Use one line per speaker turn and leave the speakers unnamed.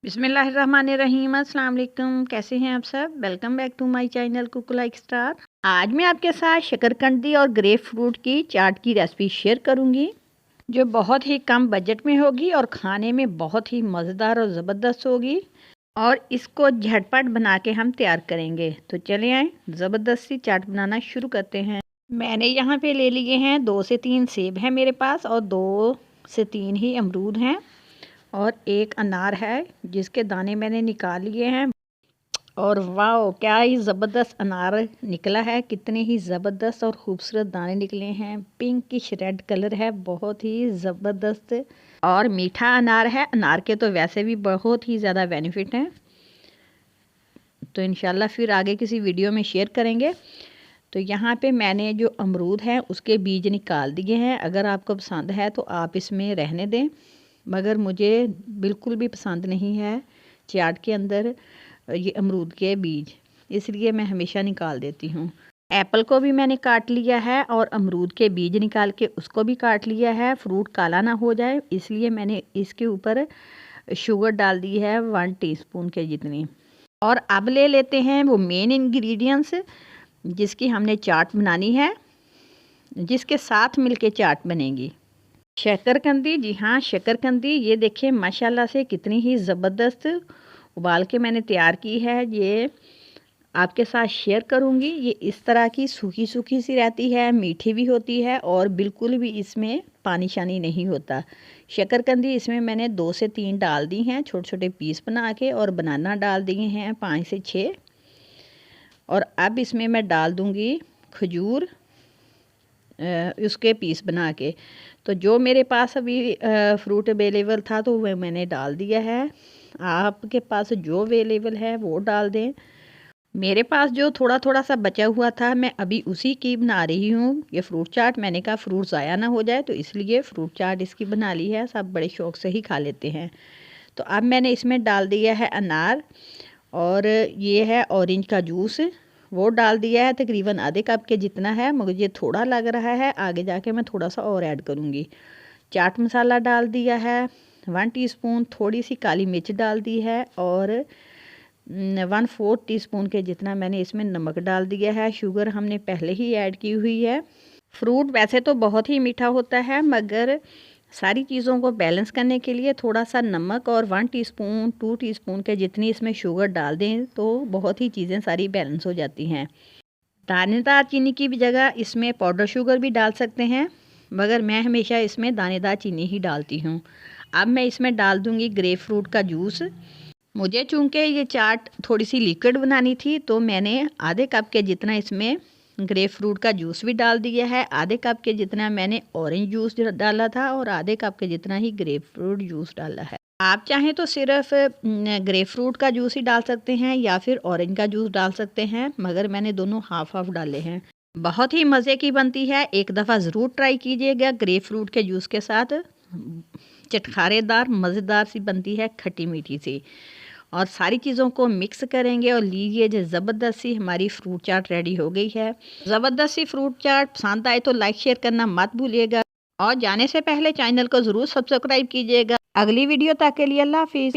बिस्मिल्लाहिर्रहमानिर्रहीम। अस्सलाम वालेकुम। कैसे हैं आप सब? Welcome back to my channel cook like star. आज मैं आपके साथ शकरकंदी और ग्रेप फ्रूट की चाट की रेसिपी शेयर करूंगी, जो बहुत ही कम बजट में होगी और खाने में बहुत ही मज़ेदार और ज़बरदस्त होगी। और इसको झटपट बना के हम तैयार करेंगे। तो चले आए ज़बरदस्त सी चाट बनाना शुरू करते हैं। मैंने यहाँ पे ले लिए हैं 2 से 3 सेब हैं मेरे पास, और 2 से 3 ही अमरूद हैं, और एक अनार है जिसके दाने मैंने निकाल लिए हैं। और वाह, क्या ही ज़बरदस्त अनार निकला है! कितने ही ज़बरदस्त और ख़ूबसूरत दाने निकले हैं। पिंकिश रेड कलर है, बहुत ही ज़बरदस्त और मीठा अनार है। अनार के तो वैसे भी बहुत ही ज़्यादा बेनिफिट हैं, तो इंशाल्लाह फिर आगे किसी वीडियो में शेयर करेंगे। तो यहाँ पे मैंने जो अमरूद हैं उसके बीज निकाल दिए हैं। अगर आपको पसंद है तो आप इसमें रहने दें, मगर मुझे बिल्कुल भी पसंद नहीं है चाट के अंदर ये अमरूद के बीज, इसलिए मैं हमेशा निकाल देती हूँ। एप्पल को भी मैंने काट लिया है और अमरूद के बीज निकाल के उसको भी काट लिया है, फ्रूट काला ना हो जाए इसलिए मैंने इसके ऊपर शुगर डाल दी है 1 टीस्पून के जितनी। और अब ले लेते हैं वो मेन इंग्रेडिएंट्स जिसकी हमने चाट बनानी है, जिसके साथ मिलके चाट बनेगी। शकरकंदी, जी हाँ शकरकंदी, ये देखिए माशाल्लाह से कितनी ही ज़बरदस्त उबाल के मैंने तैयार की है। ये आपके साथ शेयर करूँगी। ये इस तरह की सूखी सूखी सी रहती है, मीठी भी होती है और बिल्कुल भी इसमें पानी शानी नहीं होता। शकरकंदी इसमें मैंने 2 से 3 डाल दी हैं छोटे छोटे पीस बना के, और बनाना डाल दिए हैं 5 से 6। और अब इसमें मैं डाल दूँगी खजूर, उसके पीस बना के। तो जो मेरे पास अभी फ्रूट अवेलेबल था तो वह मैंने डाल दिया है। आपके पास जो अवेलेबल है वो डाल दें। मेरे पास जो थोड़ा थोड़ा सा बचा हुआ था मैं अभी उसी की बना रही हूँ ये फ्रूट चाट। मैंने कहा फ्रूट ज़ाया ना हो जाए, तो इसलिए फ्रूट चाट इसकी बना ली है। सब बड़े शौक़ से ही खा लेते हैं। तो अब मैंने इसमें डाल दिया है अनार, और ये है ऑरेंज का जूस, वो डाल दिया है तकरीबन आधे कप के जितना है। मुझे थोड़ा लग रहा है, आगे जाके मैं थोड़ा सा और ऐड करूँगी। चाट मसाला डाल दिया है 1 टीस्पून, थोड़ी सी काली मिर्च डाल दी है, और 1/4 टीस्पून के जितना मैंने इसमें नमक डाल दिया है। शुगर हमने पहले ही ऐड की हुई है। फ्रूट वैसे तो बहुत ही मीठा होता है, मगर सारी चीज़ों को बैलेंस करने के लिए थोड़ा सा नमक और 1 टीस्पून 2 टीस्पून के जितनी इसमें शुगर डाल दें तो बहुत ही चीज़ें सारी बैलेंस हो जाती हैं। दानेदार चीनी की भी जगह इसमें पाउडर शुगर भी डाल सकते हैं, मगर मैं हमेशा इसमें दानेदार चीनी ही डालती हूँ। अब मैं इसमें डाल दूँगी ग्रेप फ्रूट का जूस। मुझे चूँकि ये चाट थोड़ी सी लिक्विड बनानी थी, तो मैंने आधे कप के जितना इसमें ग्रेप फ्रूट का जूस भी डाल दिया है। आधे कप के जितना मैंने ऑरेंज जूस डाला था, और आधे कप के जितना ही ग्रेप फ्रूट जूस डाला है। आप चाहें तो सिर्फ ग्रेप फ्रूट का जूस ही डाल सकते हैं या फिर ऑरेंज का जूस डाल सकते हैं, मगर मैंने दोनों हाफ हाफ डाले हैं। बहुत ही मज़े की बनती है, एक दफ़ा ज़रूर ट्राई कीजिएगा। ग्रेप फ्रूट के जूस के साथ चटखारेदार मज़ेदार सी बनती है, खट्टी मीठी सी। और सारी चीज़ों को मिक्स करेंगे और लीजिए जो ज़बरदस्त सी हमारी फ्रूट चाट रेडी हो गई है। ज़बरदस्त सी फ्रूट चाट पसंद आए तो लाइक शेयर करना मत भूलिएगा, और जाने से पहले चैनल को ज़रूर सब्सक्राइब कीजिएगा। अगली वीडियो तक के लिए अल्लाह हाफिज़।